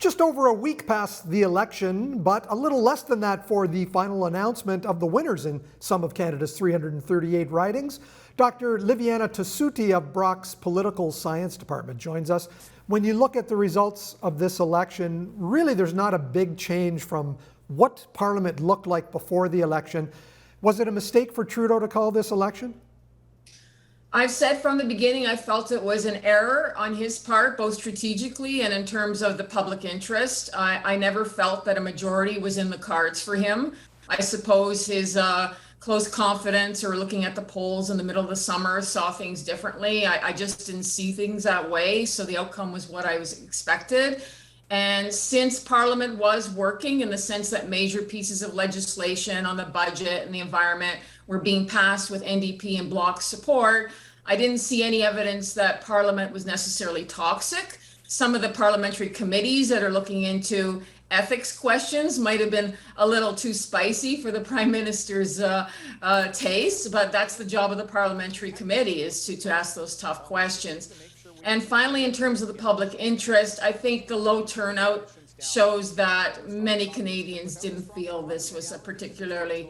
Just over a week past the election, but a little less than that for the final announcement of the winners in some of Canada's 338 ridings. Dr. Liviana Tosuti of Brock's Political Science Department joins us. When you look at the results of this election, really there's not a big change from what Parliament looked like before the election. Was it a mistake for Trudeau to call this election? I've said from the beginning, I felt it was an error on his part, both strategically and in terms of the public interest. I never felt that a majority was in the cards for him. I suppose his close confidence or looking at the polls in the middle of the summer saw things differently. I just didn't see things that way. So the outcome was what I was expected. And since Parliament was working in the sense that major pieces of legislation on the budget and the environment were being passed with NDP and Bloc support, I didn't see any evidence that Parliament was necessarily toxic. Some of the parliamentary committees that are looking into ethics questions might have been a little too spicy for the Prime Minister's taste, but that's the job of the parliamentary committee, is to ask those tough questions. And finally, in terms of the public interest, I think the low turnout shows that many Canadians didn't feel this was a particularly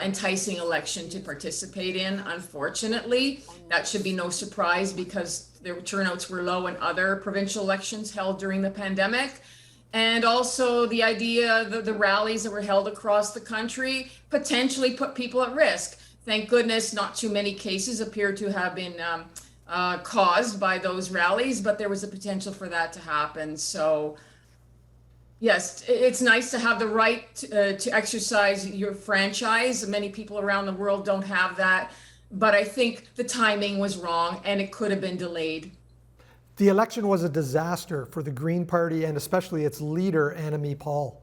enticing election to participate in. Unfortunately, that should be no surprise because their turnouts were low in other provincial elections held during the pandemic. And also the idea that the rallies that were held across the country potentially put people at risk. Thank goodness not too many cases appear to have been caused by those rallies, but there was a potential for that to happen. So yes, it's nice to have the right to exercise your franchise. Many people around the world don't have that, but I think the timing was wrong and it could have been delayed. The election was a disaster for the Green Party and especially its leader, Andrea Paul.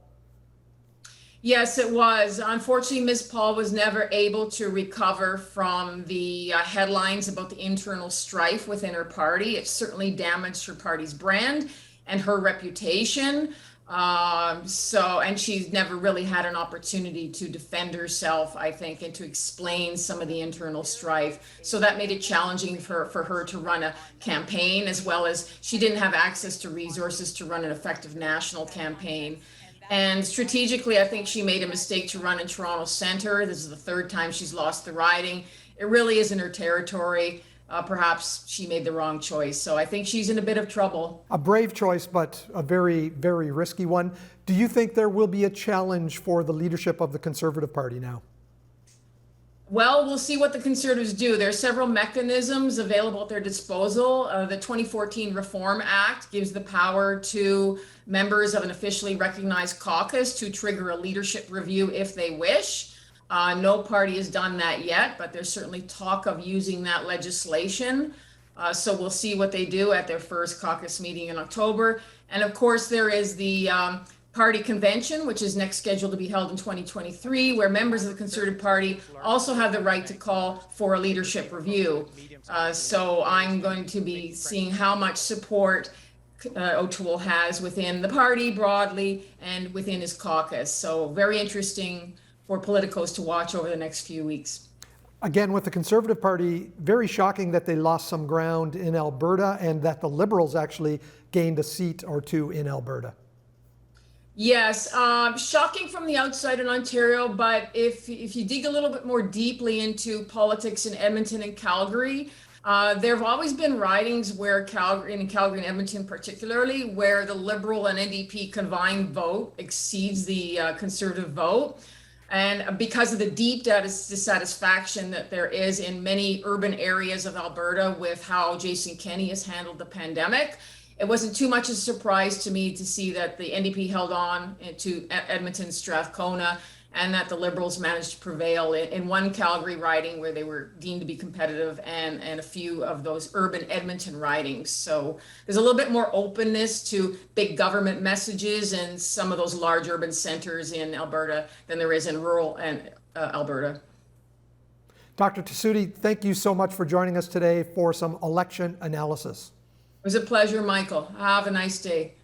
Yes, it was. Unfortunately, Ms. Paul was never able to recover from the headlines about the internal strife within her party. It certainly damaged her party's brand and her reputation. And she's never really had an opportunity to defend herself, I think, and to explain some of the internal strife. So that made it challenging for her to run a campaign, as well as she didn't have access to resources to run an effective national campaign. And strategically, I think she made a mistake to run in Toronto Centre. This is the third time she's lost the riding. It really isn't her territory. Perhaps she made the wrong choice. So I think she's in a bit of trouble. A brave choice, but a very, very risky one. Do you think there will be a challenge for the leadership of the Conservative Party now? Well, we'll see what the Conservatives do. There are several mechanisms available at their disposal. The 2014 Reform Act gives the power to members of an officially recognized caucus to trigger a leadership review if they wish. No party has done that yet, but there's certainly talk of using that legislation. So we'll see what they do at their first caucus meeting in October. And of course, there is the party convention, which is next scheduled to be held in 2023, where members of the Conservative Party also have the right to call for a leadership review. So I'm going to be seeing how much support O'Toole has within the party broadly and within his caucus. So very interesting for politicos to watch over the next few weeks. Again, with the Conservative Party, very shocking that they lost some ground in Alberta and that the Liberals actually gained a seat or two in Alberta. Yes, shocking from the outside in Ontario, but if you dig a little bit more deeply into politics in Edmonton and Calgary, there have always been ridings where Calgary and Edmonton particularly, where the Liberal and NDP combined vote exceeds the Conservative vote. And because of the deep dissatisfaction that there is in many urban areas of Alberta with how Jason Kenney has handled the pandemic, it wasn't too much of a surprise to me to see that the NDP held on to Edmonton, Strathcona, and that the Liberals managed to prevail in one Calgary riding where they were deemed to be competitive and a few of those urban Edmonton ridings. So there's a little bit more openness to big government messages in some of those large urban centers in Alberta than there is in rural and Alberta. Dr. Tossuti, thank you so much for joining us today for some election analysis. It was a pleasure, Michael. Have a nice day.